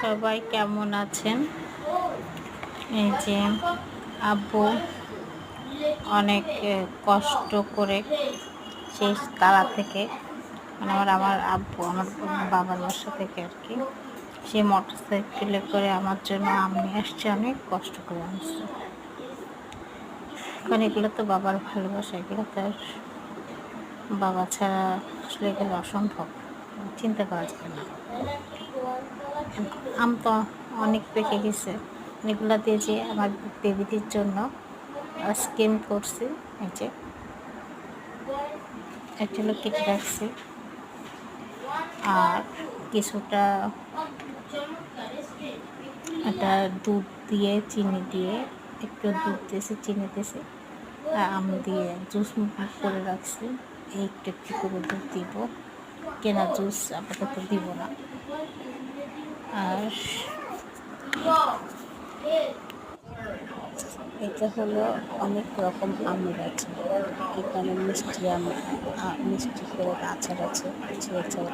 সবাই কেমন আছেন? এই যে আব্বু অনেক কষ্ট করে সেই তারা থেকে আমার আব্বু আমার বাবার বাসা থেকে আর কি সে মোটরসাইকেলে করে আমার জন্য আম নিয়ে আসছে, অনেক কষ্ট করে আনছে। কারণ এগুলো তো বাবার ভালোবাসা, এগুলো তো আর বাবা ছাড়া আসলে এগুলো অসম্ভব, চিন্তা করা যায় না। আম তো অনেক পেকে গেছে, এগুলো দিয়ে যে আমার বেবিটির জন্য স্কিম করছি। এই যে একটা হলো কেটে রাখছি, আর কিছুটা একটা দুধ দিয়ে চিনি দিয়ে, একটু দুধ দিয়েছি, চিনি দিয়েছি, আম দিয়ে জুস করে রাখছি। একটু একটু করে দুধ দিব, কেনা জুস আপাতত দিব না। আর এটা হলো অনেক রকম আমের আছে, এখানে মিষ্টি আম, মিষ্টি করে আচার আছে, এছাড়া